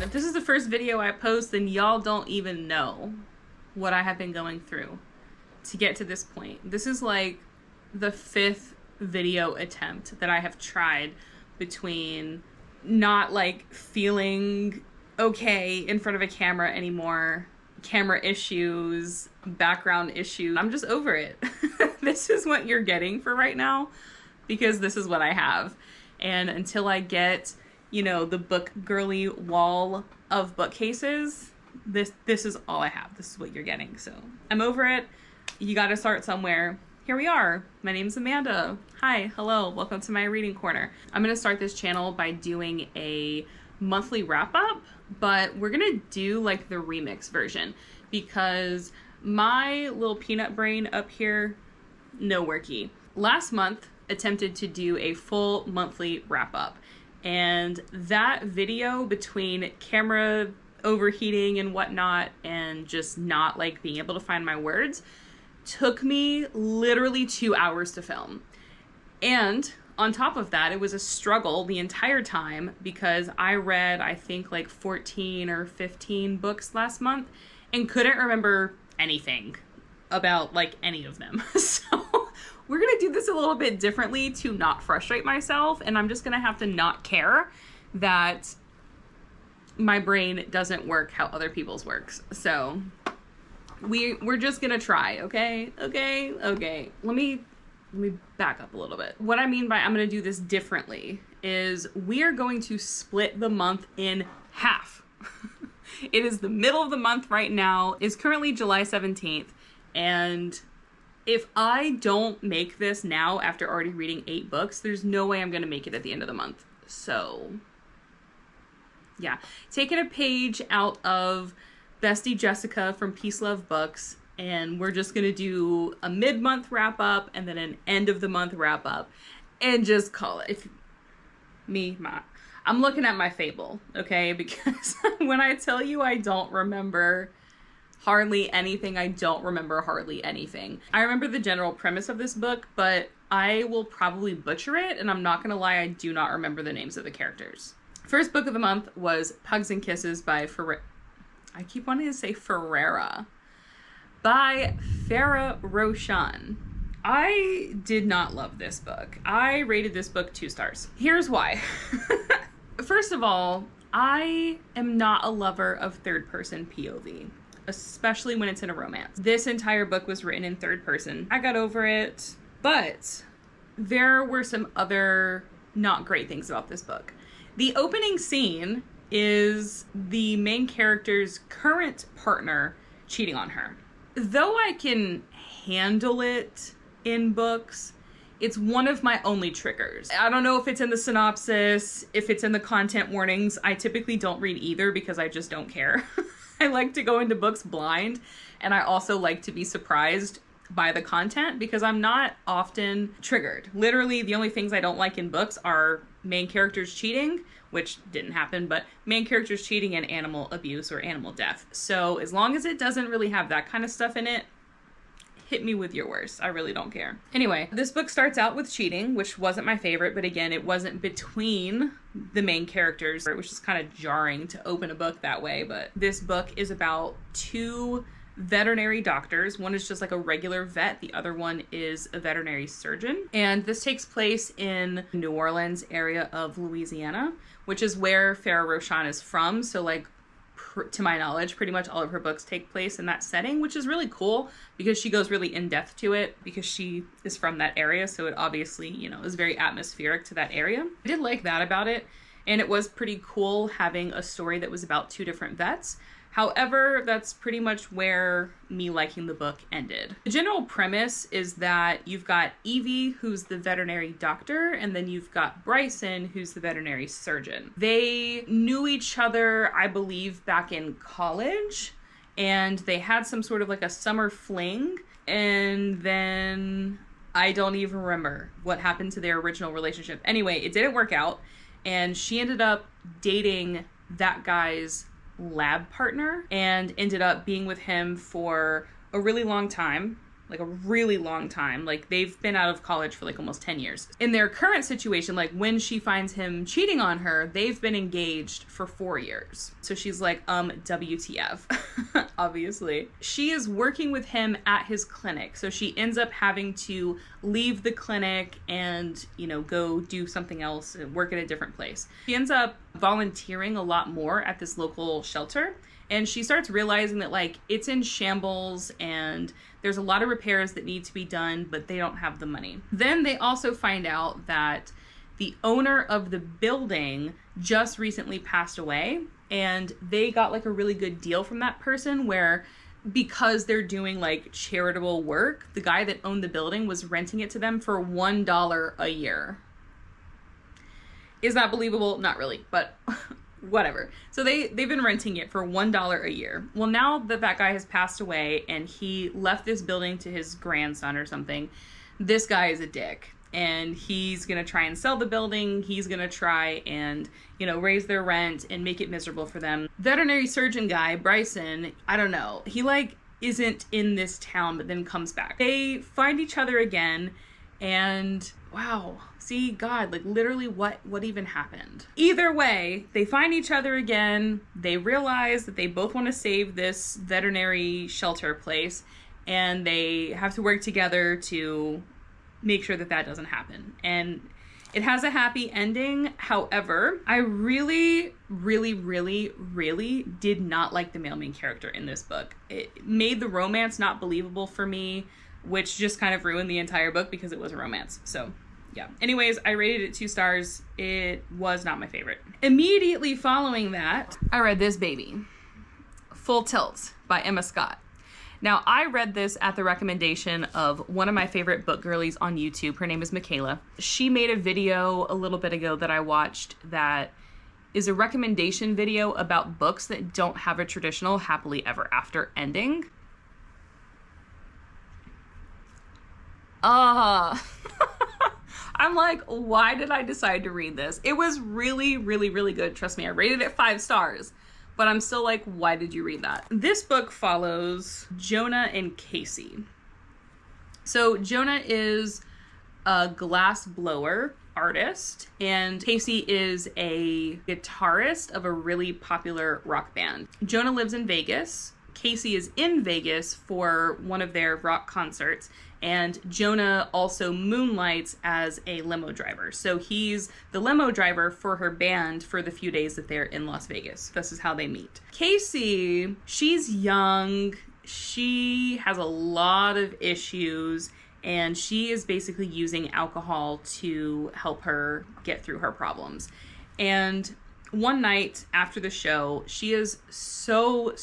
If this is the first video I post, then y'all don't even know what I have been going through to get to this point. This is like the 5th video attempt that I have tried between not like feeling okay in front of a camera anymore, camera issues, background issues. I'm just over it. This is what you're getting for right now because this is what I have. And until I get, you know, the book girly wall of bookcases, this is all I have. This is what you're getting. So I'm over it. You got to start somewhere. Here we are. My name's Amanda. Hi, hello, welcome to my reading corner. I'm gonna start this channel by doing a monthly wrap up, but we're gonna do like the remix version because my little peanut brain up here, no worky. Last month, attempted to do a full monthly wrap up, and that video between camera overheating and whatnot and just not like being able to find my words took me literally 2 hours to film. And on top of that, it was a struggle the entire time because I read, I think, like 14 or 15 books last month and couldn't remember anything about like any of them. So we're gonna do this a little bit differently to not frustrate myself, and I'm just gonna have to not care that my brain doesn't work how other people's works. So we're just gonna try, okay? Let me back up a little bit. What I mean by I'm gonna do this differently is we are going to split the month in half. It is the middle of the month right now. It's currently July 17th, and if I don't make this now after already reading 8 books, there's no way I'm gonna make it at the end of the month. So yeah, taking a page out of Bestie Jessica from Peace Love Books, and we're just gonna do a mid-month wrap-up and then an end-of-the-month wrap-up and just call it. I'm looking at my Fable, okay? Because when I tell you I don't remember hardly anything, I don't remember hardly anything. I remember the general premise of this book, but I will probably butcher it, and I'm not gonna lie, I do not remember the names of the characters. First book of the month was Pugs and Kisses by I keep wanting to say Ferreira, by Farah Roshan. I did not love this book. I rated this book 2 stars. Here's why. First of all, I am not a lover of third-person POV, especially when it's in a romance. This entire book was written in third person. I got over it, but there were some other not great things about this book. The opening scene is the main character's current partner cheating on her. Though I can handle it in books, it's one of my only triggers. I don't know if it's in the synopsis, if it's in the content warnings. I typically don't read either because I just don't care. I like to go into books blind, and I also like to be surprised by the content because I'm not often triggered. Literally, the only things I don't like in books are main characters cheating, which didn't happen, but main characters cheating and animal abuse or animal death. So as long as it doesn't really have that kind of stuff in it, hit me with your worst. I really don't care. Anyway, this book starts out with cheating, which wasn't my favorite, but again, it wasn't between the main characters, which is kind of jarring to open a book that way. But this book is about 2 veterinary doctors. One is just like a regular vet. The other one is a veterinary surgeon. And this takes place in New Orleans area of Louisiana, which is where Farah Roshan is from. So like, to my knowledge, pretty much all of her books take place in that setting, which is really cool because she goes really in depth to it because she is from that area. So it obviously, you know, is very atmospheric to that area. I did like that about it. And it was pretty cool having a story that was about 2 different vets. However, that's pretty much where me liking the book ended. The general premise is that you've got Evie, who's the veterinary doctor, and then you've got Bryson, who's the veterinary surgeon. They knew each other, I believe, back in college, and they had some sort of like a summer fling, and then I don't even remember what happened to their original relationship. Anyway, it didn't work out, and she ended up dating that guy's lab partner and ended up being with him for a really long time, like a really long time. Like they've been out of college for like almost 10 years. In their current situation, like when she finds him cheating on her, they've been engaged for 4 years. So she's like, WTF, obviously. She is working with him at his clinic. So she ends up having to leave the clinic and, you know, go do something else and work at a different place. She ends up volunteering a lot more at this local shelter. And she starts realizing that, like, it's in shambles and there's a lot of repairs that need to be done, but they don't have the money. Then they also find out that the owner of the building just recently passed away, and they got, like, a really good deal from that person where, because they're doing, like, charitable work, the guy that owned the building was renting it to them for $1 a year. Is that believable? Not really, but... whatever. So they've been renting it for $1 a year. Well, now that that guy has passed away and he left this building to his grandson or something, this guy is a dick. And he's going to try and sell the building. He's going to try and, you know, raise their rent and make it miserable for them. Veterinary surgeon guy, Bryson, I don't know. He, like, isn't in this town, but then comes back. They find each other again and... wow. See, God, like literally what even happened? Either way, they find each other again. They realize that they both want to save this veterinary shelter place, and they have to work together to make sure that that doesn't happen. And it has a happy ending. However, I really, really, really, really did not like the male main character in this book. It made the romance not believable for me, which just kind of ruined the entire book because it was a romance. So yeah. Anyways, I rated it 2 stars. It was not my favorite. Immediately following that, I read this baby, Full Tilt by Emma Scott. Now, I read this at the recommendation of one of my favorite book girlies on YouTube. Her name is Michaela. She made a video a little bit ago that I watched that is a recommendation video about books that don't have a traditional happily ever after ending. I'm like, why did I decide to read this? It was really, really, really good. Trust me, I rated it 5 stars. But I'm still like, why did you read that? This book follows Jonah and Casey. So Jonah is a glass blower artist, and Casey is a guitarist of a really popular rock band. Jonah lives in Vegas. Casey is in Vegas for one of their rock concerts, and Jonah also moonlights as a limo driver. So he's the limo driver for her band for the few days that they're in Las Vegas. This is how they meet. Casey, she's young, she has a lot of issues, and she is basically using alcohol to help her get through her problems. And one night after the show, she is so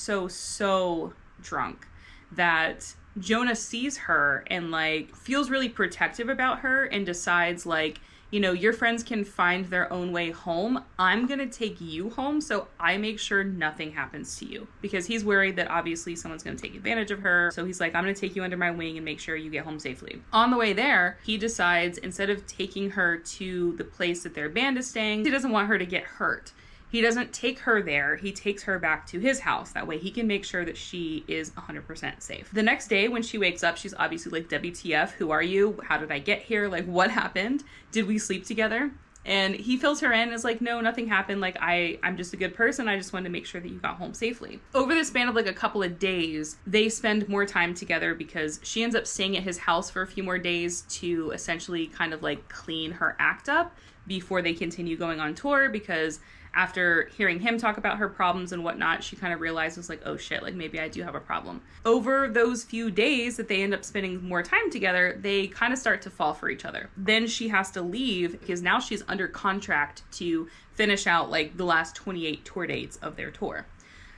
drunk that Jonah sees her and like feels really protective about her and decides like, you know, your friends can find their own way home. I'm gonna take you home so I make sure nothing happens to you, because he's worried that obviously someone's gonna take advantage of her. So he's like, I'm gonna take you under my wing and make sure you get home safely. On the way there, he decides instead of taking her to the place that their band is staying, he doesn't want her to get hurt. He doesn't take her there. He takes her back to his house. That way he can make sure that she is 100% safe. The next day when she wakes up, she's obviously like, WTF, who are you? How did I get here? Like, what happened? Did we sleep together? And he fills her in and is like, no, nothing happened. Like, I'm just a good person. I just wanted to make sure that you got home safely. Over the span of like a couple of days, they spend more time together because she ends up staying at his house for a few more days to essentially kind of like clean her act up before they continue going on tour, because after hearing him talk about her problems and whatnot, she kind of realizes like, oh shit, like maybe I do have a problem. Over those few days that they end up spending more time together, they kind of start to fall for each other. Then she has to leave because now she's under contract to finish out like the last 28 tour dates of their tour.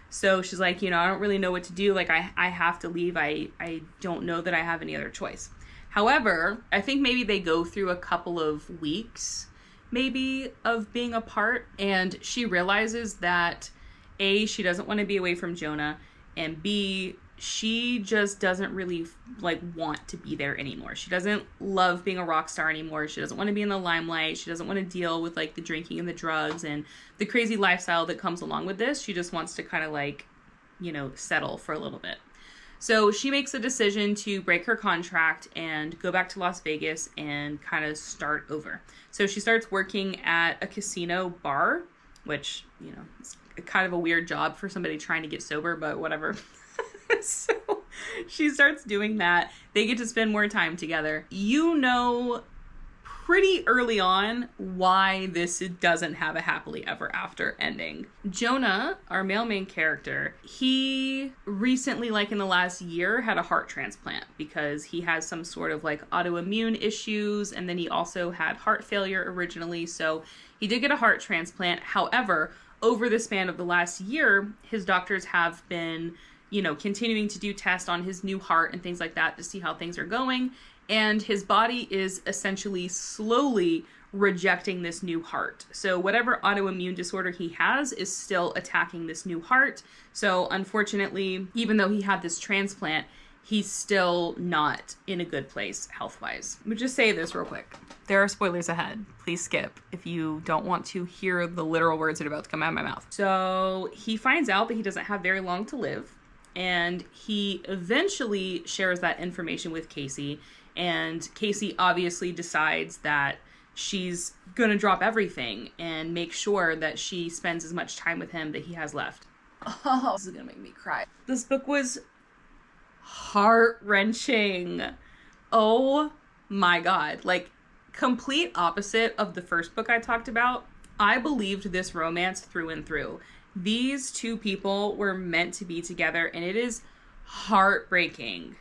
So she's like, you know, I don't really know what to do. Like I have to leave. I don't know that I have any other choice. However, I think maybe they go through a couple of weeks maybe of being apart, and she realizes that A, she doesn't want to be away from Jonah, and B, she just doesn't really like want to be there anymore. She doesn't love being a rock star anymore. She doesn't want to be in the limelight. She doesn't want to deal with like the drinking and the drugs and the crazy lifestyle that comes along with this. She just wants to kind of like, you know, settle for a little bit. So she makes a decision to break her contract and go back to Las Vegas and kind of start over. So she starts working at a casino bar, which, you know, it's kind of a weird job for somebody trying to get sober, but whatever. So she starts doing that. They get to spend more time together. You know pretty early on why this doesn't have a happily ever after ending. Jonah, our male main character, he recently, like in the last year, had a heart transplant because he has some sort of like autoimmune issues, and then he also had heart failure originally, so he did get a heart transplant. However, over the span of the last year, his doctors have been, you know, continuing to do tests on his new heart and things like that to see how things are going. And his body is essentially slowly rejecting this new heart. So whatever autoimmune disorder he has is still attacking this new heart. So unfortunately, even though he had this transplant, he's still not in a good place health-wise. Let me just say this real quick. There are spoilers ahead. Please skip if you don't want to hear the literal words that are about to come out of my mouth. So he finds out that he doesn't have very long to live, and he eventually shares that information with Casey. And Casey obviously decides that she's gonna drop everything and make sure that she spends as much time with him that he has left. Oh, this is gonna make me cry. This book was heart-wrenching. Oh my God. Like, complete opposite of the first book I talked about. I believed this romance through and through. These two people were meant to be together, and it is heartbreaking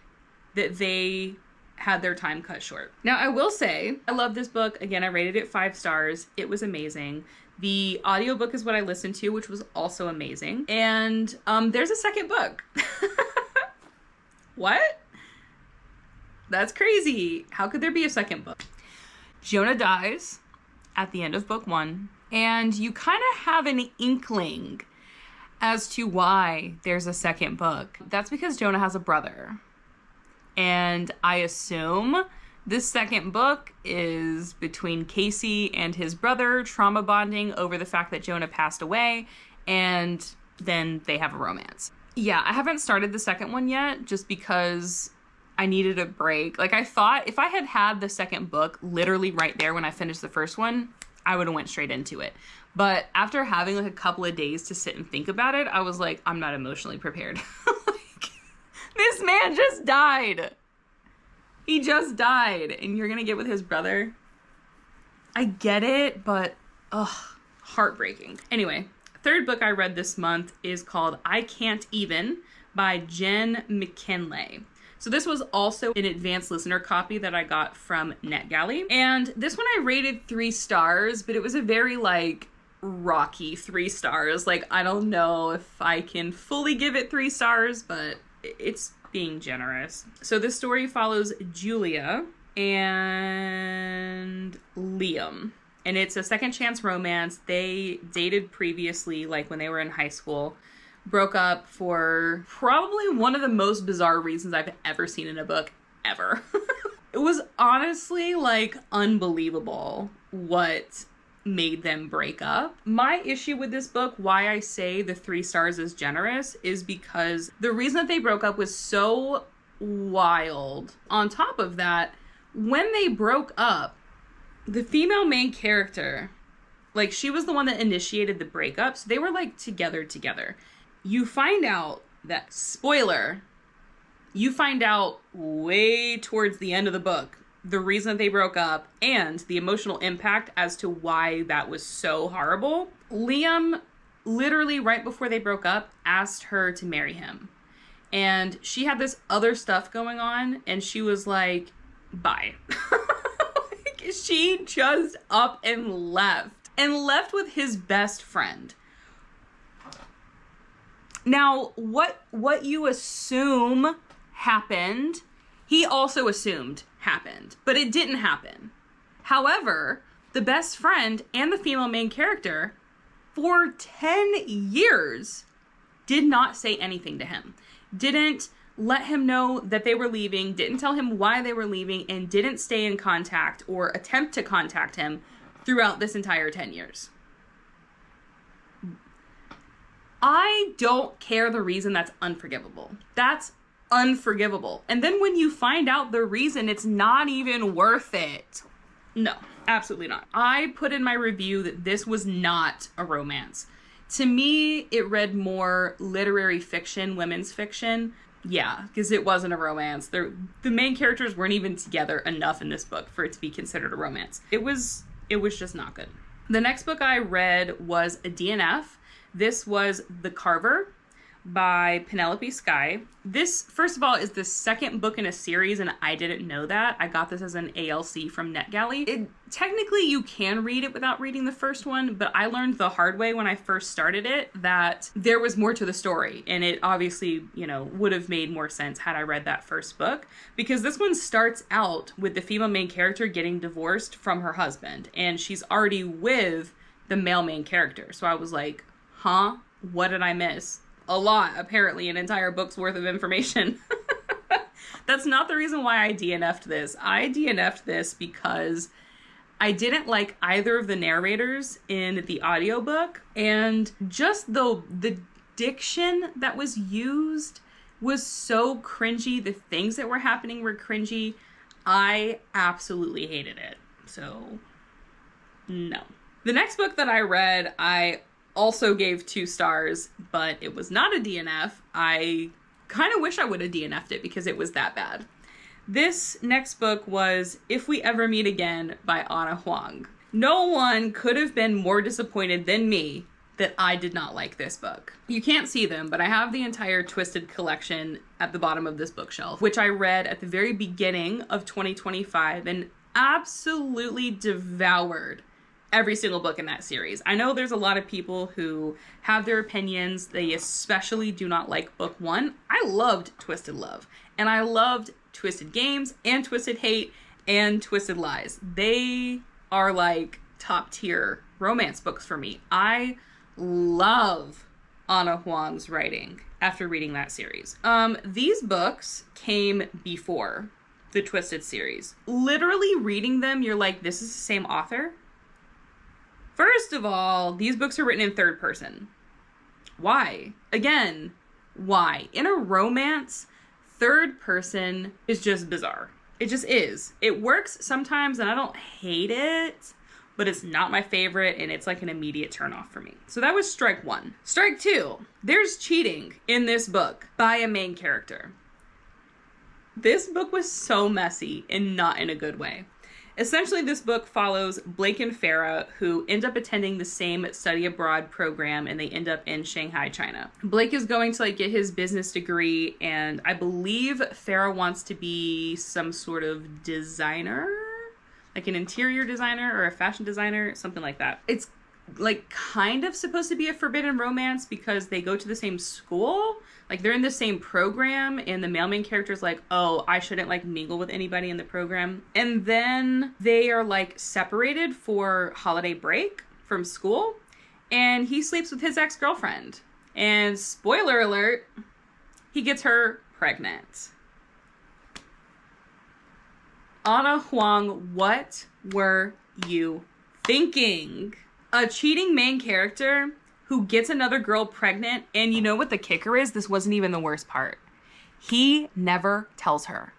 that they had their time cut short. Now, I will say, I love this book. Again, I rated it 5 stars. It was amazing. The audiobook is what I listened to, which was also amazing. And there's a second book. What? That's crazy. How could there be a second book? Jonah dies at the end of book 1, and you kind of have an inkling as to why there's a second book. That's because Jonah has a brother. And I assume this second book is between Casey and his brother trauma bonding over the fact that Jonah passed away, and then they have a romance. Yeah, I haven't started the second one yet just because I needed a break. Like, I thought if I had had the second book literally right there when I finished the first one, I would have went straight into it. But after having like a couple of days to sit and think about it, I was like, I'm not emotionally prepared. This man just died. He just died, and you're gonna get with his brother? I get it, but heartbreaking. Anyway, third book I read this month is called I Can't Even by Jen McKinley. So this was also an advanced listener copy that I got from NetGalley. And this one I rated 3 stars, but it was a very like rocky 3 stars. Like, I don't know if I can fully give it 3 stars, but it's being generous. So this story follows Julia and Liam, and it's a second chance romance. They dated previously, like when they were in high school, broke up for probably one of the most bizarre reasons I've ever seen in a book ever. It was honestly like unbelievable what made them break up. My issue with this book, why I say the 3 stars is generous, is because the reason that they broke up was so wild. On top of that, when they broke up, the female main character, like, she was the one that initiated the breakup, so they were like together. You find out that, spoiler, you find out way towards the end of the book the reason they broke up and the emotional impact as to why that was so horrible. Liam, literally right before they broke up, asked her to marry him. And she had this other stuff going on, and she was like, bye. Like, she just up and left with his best friend. Now, what you assume happened, he also assumed happened, but it didn't happen. However, the best friend and the female main character for 10 years did not say anything to him, didn't let him know that they were leaving, didn't tell him why they were leaving, and didn't stay in contact or attempt to contact him throughout this entire 10 years. I don't care the reason. That's unforgivable. That's unforgivable. And then when you find out the reason, it's not even worth it. No, absolutely not. I put in my review that this was not a romance. To me, it read more literary fiction, women's fiction. Yeah, because it wasn't a romance. The main characters weren't even together enough in this book for it to be considered a romance. It was just not good. The next book I read was a DNF. This was The Carver by Penelope Sky. This, first of all, is the second book in a series, and I didn't know that. I got this as an ALC from NetGalley. Technically, you can read it without reading the first one, but I learned the hard way when I first started it that there was more to the story, and it obviously, would have made more sense had I read that first book, because this one starts out with the female main character getting divorced from her husband, and she's already with the male main character. So I was like, huh? What did I miss? A lot, apparently, an entire book's worth of information. That's not the reason why I DNF'd this. I DNF'd this because I didn't like either of the narrators in the audiobook, and just the diction that was used was so cringy. The things that were happening were cringy. I absolutely hated it. So, no. The next book that I read, I also gave 2 stars, but it was not a DNF. I kind of wish I would have DNF'd it because it was that bad. This next book was If We Ever Meet Again by Ana Huang. No one could have been more disappointed than me that I did not like this book. You can't see them, but I have the entire Twisted collection at the bottom of this bookshelf, which I read at the very beginning of 2025 and absolutely devoured every single book in that series. I know there's a lot of people who have their opinions. They especially do not like book 1. I loved Twisted Love, and I loved Twisted Games and Twisted Hate and Twisted Lies. They are like top tier romance books for me. I love Ana Huang's writing after reading that series. These books came before the Twisted series. Literally reading them, you're like, this is the same author? First of all, these books are written in third person. Why? Again, why? In a romance, third person is just bizarre. It just is. It works sometimes, and I don't hate it, but it's not my favorite, and it's like an immediate turnoff for me. So that was strike 1. Strike 2, there's cheating in this book by a main character. This book was so messy and not in a good way. Essentially, this book follows Blake and Farah, who end up attending the same study abroad program, and they end up in Shanghai, China. Blake is going to get his business degree, and I believe Farah wants to be some sort of designer, like an interior designer or a fashion designer, something like that. It's kind of supposed to be a forbidden romance because they go to the same school. They're in the same program, and the male main character's like, oh, I shouldn't mingle with anybody in the program. And then they are separated for holiday break from school, and he sleeps with his ex-girlfriend. And spoiler alert, he gets her pregnant. Ana Huang, what were you thinking? A cheating main character who gets another girl pregnant, and you know what the kicker is? This wasn't even the worst part. He never tells her.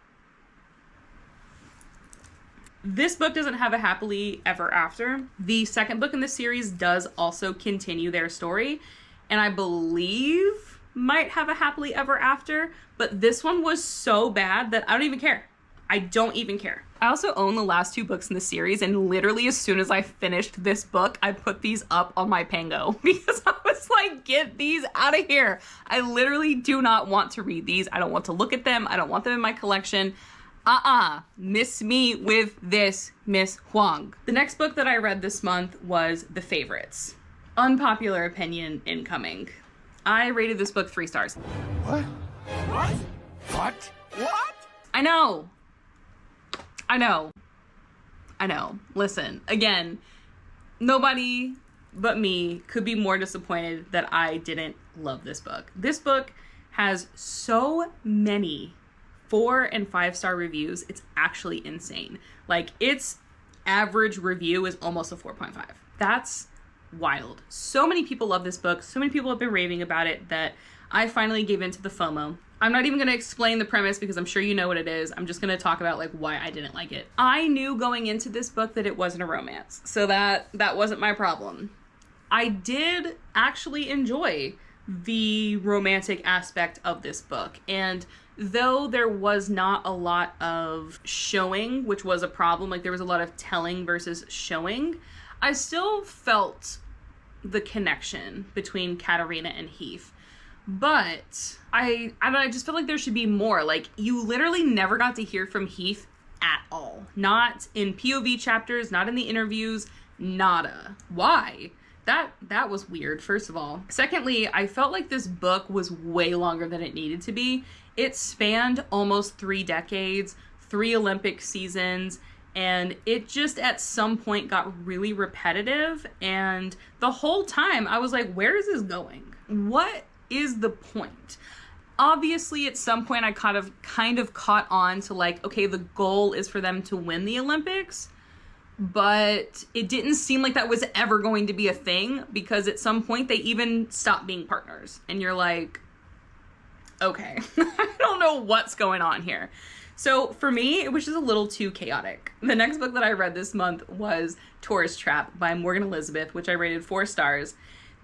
This book doesn't have a happily ever after. The second book in the series does also continue their story, and I believe might have a happily ever after, but this one was so bad that I don't even care. I don't even care. I also own the last 2 books in the series, and literally as soon as I finished this book, I put these up on my Pango because I was like, get these out of here. I literally do not want to read these. I don't want to look at them. I don't want them in my collection. Miss me with this, Miss Huang. The next book that I read this month was The Favorites. Unpopular opinion incoming. I rated this book 3 stars. What? What? What? What? I know. Listen, again, nobody but me could be more disappointed that I didn't love this book. This book has so many 4 and 5 star reviews. It's actually insane. Its average review is almost a 4.5. That's wild. So many people love this book. So many people have been raving about it that I finally gave into the FOMO. I'm not even going to explain the premise because I'm sure you know what it is. I'm just going to talk about like why I didn't like it. I knew going into this book that it wasn't a romance, so that wasn't my problem. I did actually enjoy the romantic aspect of this book, and though there was not a lot of showing, which was a problem, like there was a lot of telling versus showing, I still felt the connection between Katerina and Heath. But I just feel like there should be more. Like, you literally never got to hear from Heath at all. Not in POV chapters, not in the interviews, nada. Why? That was weird, first of all. Secondly, I felt like this book was way longer than it needed to be. It spanned almost 3 decades, 3 Olympic seasons, and it just at some point got really repetitive. And the whole time I was like, where is this going? What is the point? Obviously, at some point I kind of caught on to like, okay, the goal is for them to win the Olympics, but it didn't seem like that was ever going to be a thing, because at some point they even stopped being partners, and you're like, okay, I don't know what's going on here. So for me, it was just a little too chaotic. The next book that I read this month was Tourist Trap by Morgan Elizabeth, which I rated 4 stars.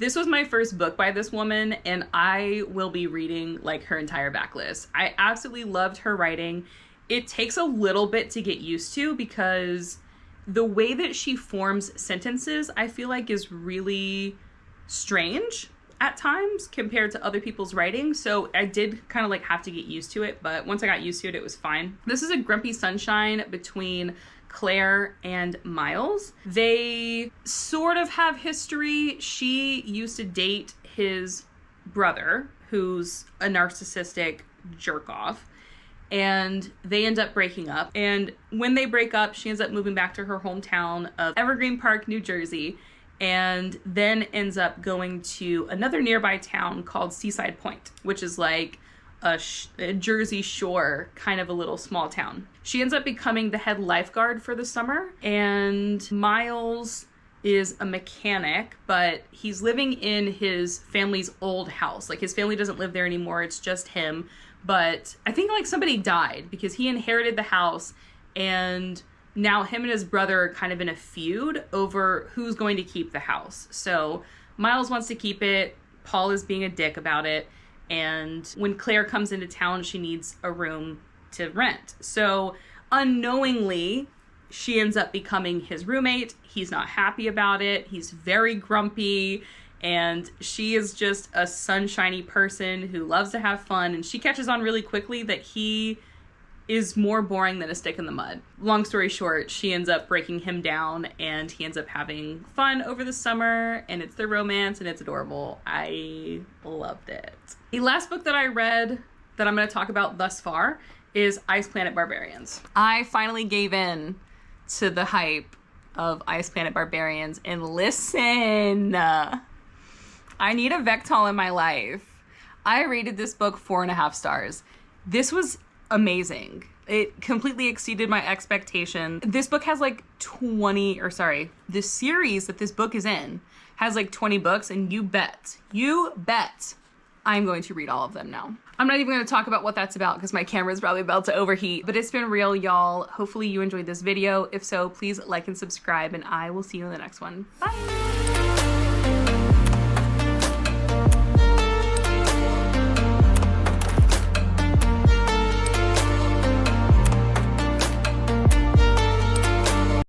This was my first book by this woman, and I will be reading like her entire backlist. I absolutely loved her writing. It takes a little bit to get used to because the way that she forms sentences, I feel like, is really strange at times compared to other people's writing. So I did kind of like have to get used to it, but once I got used to it, it was fine. This is a grumpy sunshine between Claire and Miles. They sort of have history. She used to date his brother, who's a narcissistic jerk off, and they end up breaking up. And when they break up, she ends up moving back to her hometown of Evergreen Park, New Jersey, and then ends up going to another nearby town called Seaside Point, which is like a Jersey Shore kind of a little small town. She ends up becoming the head lifeguard for the summer, and Miles is a mechanic, but he's living in his family's old house. Like, his family doesn't live there anymore, it's just him. But I think like somebody died because he inherited the house, and now him and his brother are kind of in a feud over who's going to keep the house. So Miles wants to keep it, Paul is being a dick about it, and when Claire comes into town, she needs a room to rent. So unknowingly, she ends up becoming his roommate. He's not happy about it. He's very grumpy, and she is just a sunshiny person who loves to have fun, and she catches on really quickly that he is more boring than a stick in the mud. Long story short, she ends up breaking him down, and he ends up having fun over the summer, and it's their romance, and it's adorable. I loved it. The last book that I read that I'm going to talk about thus far is Ice Planet Barbarians. I finally gave in to the hype of Ice Planet Barbarians, and listen, I need a Vectol in my life. I rated this book 4.5 stars. This was amazing. It completely exceeded my expectation. This book has like the series that this book is in has like 20 books, and you bet I'm going to read all of them now. I'm not even going to talk about what that's about because my camera's probably about to overheat, but it's been real, y'all. Hopefully you enjoyed this video. If so, please like and subscribe, and I will see you in the next one. Bye!